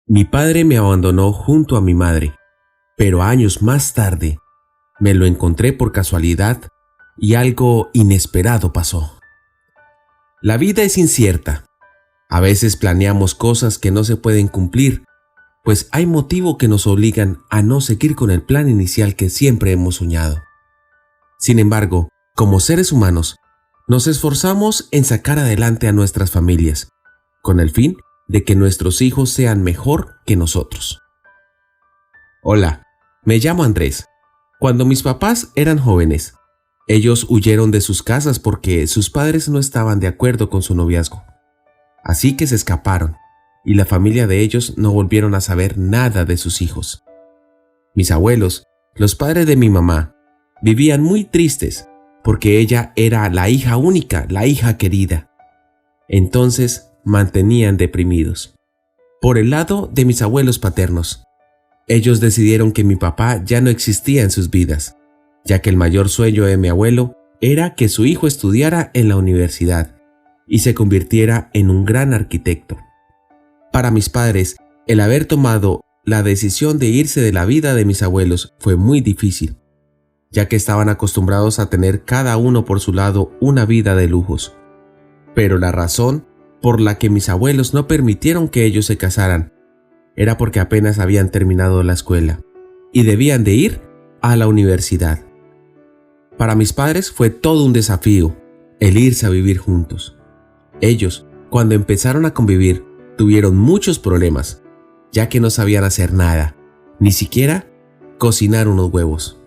Mi padre me abandonó junto a mi madre, pero años más tarde me lo encontré por casualidad y algo inesperado pasó. La vida es incierta. A veces planeamos cosas que no se pueden cumplir, pues hay motivos que nos obligan a no seguir con el plan inicial que siempre hemos soñado. Sin embargo, como seres humanos, nos esforzamos en sacar adelante a nuestras familias, con el fin de que nuestros hijos sean mejor que nosotros. Hola, me llamo Andrés. Cuando mis papás eran jóvenes, ellos huyeron de sus casas porque sus padres no estaban de acuerdo con su noviazgo. Así que se escaparon, y la familia de ellos no volvieron a saber nada de sus hijos. Mis abuelos, los padres de mi mamá, vivían muy tristes porque ella era la hija única, la hija querida. Entonces, mantenían deprimidos. Por el lado de mis abuelos paternos, ellos decidieron que mi papá ya no existía en sus vidas, ya que el mayor sueño de mi abuelo era que su hijo estudiara en la universidad y se convirtiera en un gran arquitecto. Para mis padres, el haber tomado la decisión de irse de la vida de mis abuelos fue muy difícil, ya que estaban acostumbrados a tener cada uno por su lado una vida de lujos. Pero la razón por la que mis abuelos no permitieron que ellos se casaran era porque apenas habían terminado la escuela y debían de ir a la universidad. Para mis padres fue todo un desafío el irse a vivir juntos. Ellos, cuando empezaron a convivir, tuvieron muchos problemas, ya que no sabían hacer nada, ni siquiera cocinar unos huevos.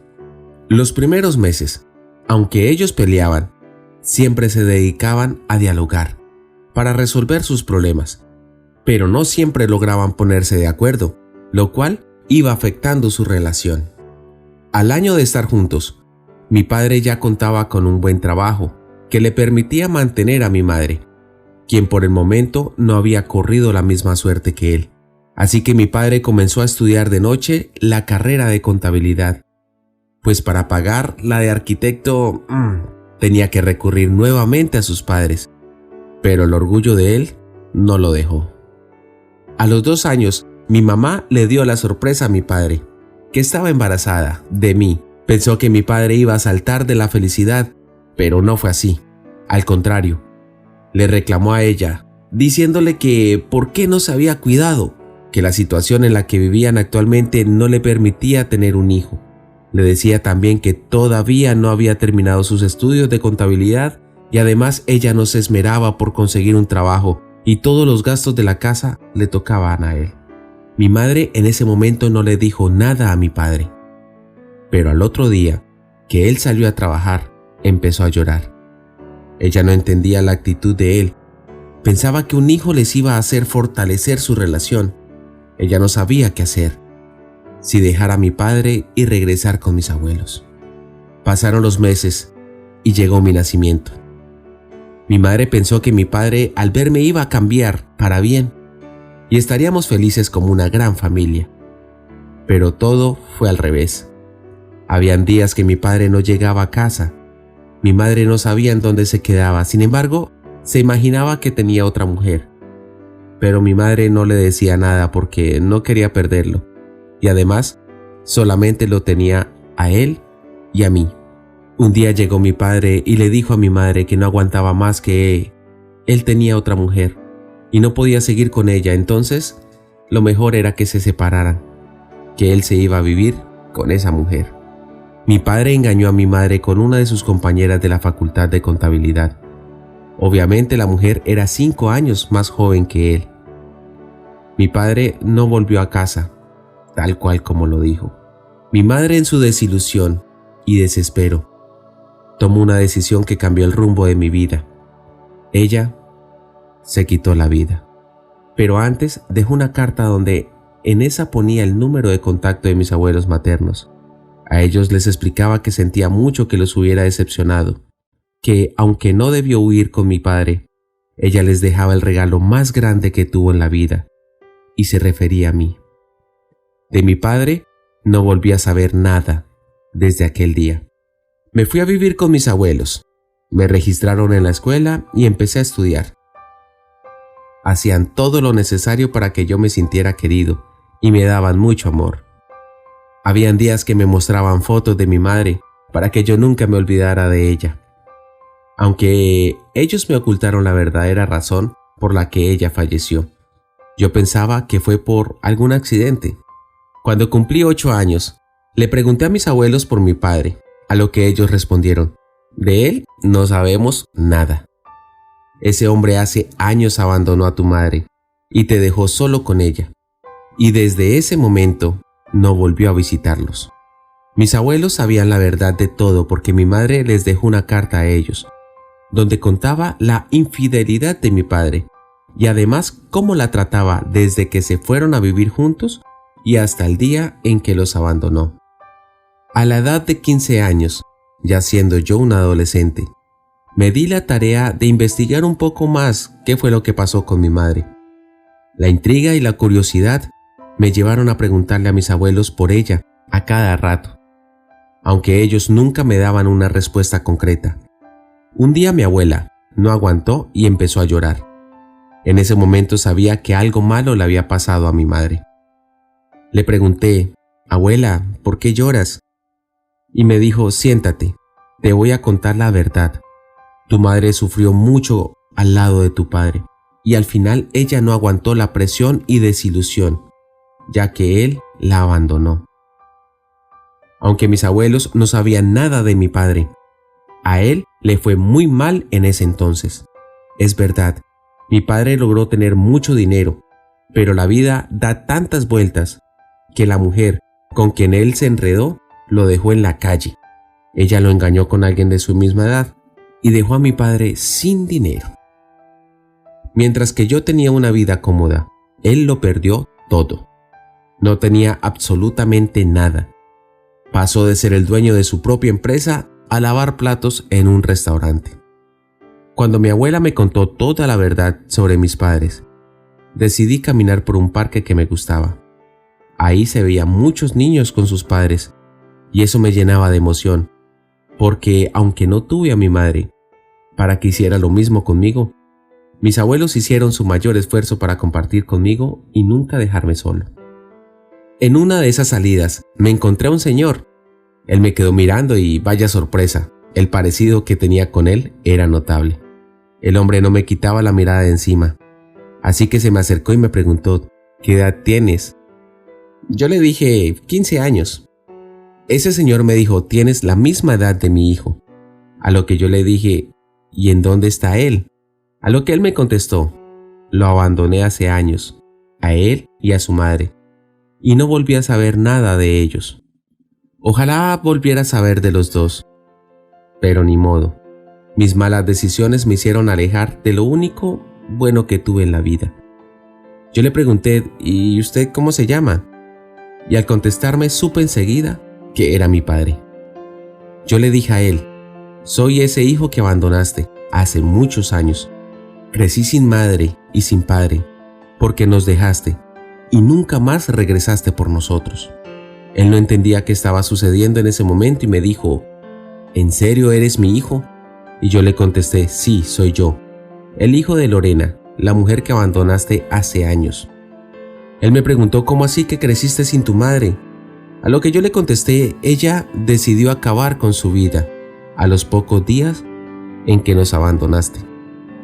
Los primeros meses, aunque ellos peleaban, siempre se dedicaban a dialogar para resolver sus problemas, pero no siempre lograban ponerse de acuerdo, lo cual iba afectando su relación. Al año de estar juntos, mi padre ya contaba con un buen trabajo que le permitía mantener a mi madre, quien por el momento no había corrido la misma suerte que él. Así que mi padre comenzó a estudiar de noche la carrera de contabilidad, pues para pagar la de arquitecto tenía que recurrir nuevamente a sus padres, pero el orgullo de él no lo dejó. A los 2 años, mi mamá le dio la sorpresa a mi padre, que estaba embarazada de mí. Pensó que mi padre iba a saltar de la felicidad, pero no fue así. Al contrario, le reclamó a ella, diciéndole que por qué no se había cuidado, que la situación en la que vivían actualmente no le permitía tener un hijo. Le decía también que todavía no había terminado sus estudios de contabilidad y además ella no se esmeraba por conseguir un trabajo y todos los gastos de la casa le tocaban a él. Mi madre en ese momento no le dijo nada a mi padre, pero al otro día que él salió a trabajar, empezó a llorar. Ella no entendía la actitud de él. Pensaba que un hijo les iba a hacer fortalecer su relación. Ella no sabía qué hacer, si dejar a mi padre y regresar con mis abuelos. Pasaron los meses y llegó mi nacimiento. Mi madre pensó que mi padre al verme iba a cambiar para bien y estaríamos felices como una gran familia. Pero todo fue al revés. Habían días que mi padre no llegaba a casa. Mi madre no sabía en dónde se quedaba, sin embargo, se imaginaba que tenía otra mujer. Pero mi madre no le decía nada porque no quería perderlo, y además, solamente lo tenía a él y a mí. Un día llegó mi padre y le dijo a mi madre que no aguantaba más, que él tenía otra mujer y no podía seguir con ella, entonces lo mejor era que se separaran, que él se iba a vivir con esa mujer. Mi padre engañó a mi madre con una de sus compañeras de la facultad de contabilidad. Obviamente la mujer era 5 años más joven que él. Mi padre no volvió a casa, tal cual como lo dijo. Mi madre, en su desilusión y desespero, tomó una decisión que cambió el rumbo de mi vida. Ella se quitó la vida. Pero antes dejó una carta donde en esa ponía el número de contacto de mis abuelos maternos. A ellos les explicaba que sentía mucho que los hubiera decepcionado, que aunque no debió huir con mi padre, ella les dejaba el regalo más grande que tuvo en la vida, y se refería a mí. De mi padre no volví a saber nada desde aquel día. Me fui a vivir con mis abuelos, me registraron en la escuela y empecé a estudiar. Hacían todo lo necesario para que yo me sintiera querido y me daban mucho amor. Habían días que me mostraban fotos de mi madre para que yo nunca me olvidara de ella. Aunque ellos me ocultaron la verdadera razón por la que ella falleció. Yo pensaba que fue por algún accidente. Cuando cumplí 8 años, le pregunté a mis abuelos por mi padre, a lo que ellos respondieron: de él no sabemos nada. Ese hombre hace años abandonó a tu madre y te dejó solo con ella. Y desde ese momento no volvió a visitarlos. Mis abuelos sabían la verdad de todo porque mi madre les dejó una carta a ellos, donde contaba la infidelidad de mi padre y además cómo la trataba desde que se fueron a vivir juntos y hasta el día en que los abandonó. A la edad de 15 años, ya siendo yo un adolescente, me di la tarea de investigar un poco más qué fue lo que pasó con mi madre. La intriga y la curiosidad me llevaron a preguntarle a mis abuelos por ella a cada rato, aunque ellos nunca me daban una respuesta concreta. Un día mi abuela no aguantó y empezó a llorar. En ese momento sabía que algo malo le había pasado a mi madre. Le pregunté: abuela, ¿por qué lloras? Y me dijo: siéntate, te voy a contar la verdad. Tu madre sufrió mucho al lado de tu padre y al final ella no aguantó la presión y desilusión, ya que él la abandonó. Aunque mis abuelos no sabían nada de mi padre, a él le fue muy mal en ese entonces. Es verdad, mi padre logró tener mucho dinero, pero la vida da tantas vueltas que la mujer con quien él se enredó lo dejó en la calle. Ella lo engañó con alguien de su misma edad y dejó a mi padre sin dinero. Mientras que yo tenía una vida cómoda, él lo perdió todo. No tenía absolutamente nada. Pasó de ser el dueño de su propia empresa a lavar platos en un restaurante. Cuando mi abuela me contó toda la verdad sobre mis padres, decidí caminar por un parque que me gustaba. Ahí se veían muchos niños con sus padres y eso me llenaba de emoción, porque aunque no tuve a mi madre para que hiciera lo mismo conmigo, mis abuelos hicieron su mayor esfuerzo para compartir conmigo y nunca dejarme solo. En una de esas salidas me encontré a un señor. Él me quedó mirando y vaya sorpresa, el parecido que tenía con él era notable. El hombre no me quitaba la mirada de encima, así que se me acercó y me preguntó: ¿qué edad tienes? Yo le dije: 15 años. Ese señor me dijo: tienes la misma edad de mi hijo. A lo que yo le dije: ¿y en dónde está él? A lo que él me contestó: lo abandoné hace años, a él y a su madre, y no volví a saber nada de ellos. Ojalá volviera a saber de los dos, pero ni modo. Mis malas decisiones me hicieron alejar de lo único bueno que tuve en la vida. Yo le pregunté: ¿y usted cómo se llama? Y al contestarme supe enseguida que era mi padre. Yo le dije a él: soy ese hijo que abandonaste hace muchos años. Crecí sin madre y sin padre, porque nos dejaste y nunca más regresaste por nosotros. Él no entendía qué estaba sucediendo en ese momento y me dijo: ¿en serio eres mi hijo? Y yo le contesté: sí, soy yo, el hijo de Lorena, la mujer que abandonaste hace años. Él me preguntó: ¿cómo así que creciste sin tu madre? A lo que yo le contesté: ella decidió acabar con su vida a los pocos días en que nos abandonaste.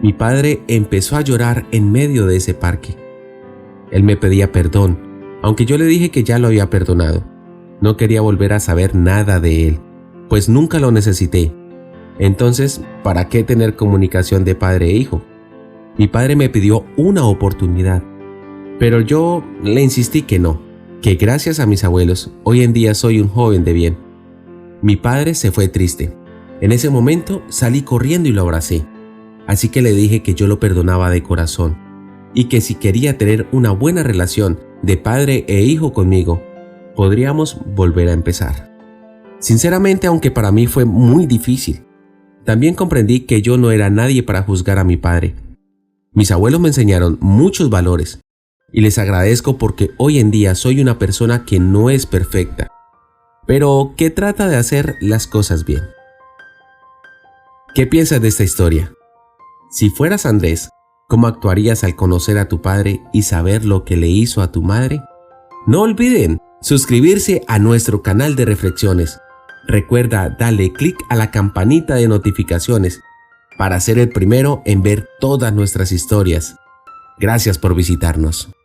Mi padre empezó a llorar en medio de ese parque. Él me pedía perdón, aunque yo le dije que ya lo había perdonado. No quería volver a saber nada de él, pues nunca lo necesité. Entonces, ¿para qué tener comunicación de padre e hijo? Mi padre me pidió una oportunidad, pero yo le insistí que no, que gracias a mis abuelos, hoy en día soy un joven de bien. Mi padre se fue triste. En ese momento salí corriendo y lo abracé. Así que le dije que yo lo perdonaba de corazón y que si quería tener una buena relación de padre e hijo conmigo, podríamos volver a empezar. Sinceramente, aunque para mí fue muy difícil, también comprendí que yo no era nadie para juzgar a mi padre. Mis abuelos me enseñaron muchos valores y les agradezco porque hoy en día soy una persona que no es perfecta, pero que trata de hacer las cosas bien. ¿Qué piensas de esta historia? Si fueras Andrés, ¿Cómo actuarías al conocer a tu padre y saber lo que le hizo a tu madre? No olviden suscribirse a nuestro canal de reflexiones. Recuerda darle clic a la campanita de notificaciones para ser el primero en ver todas nuestras historias. Gracias por visitarnos.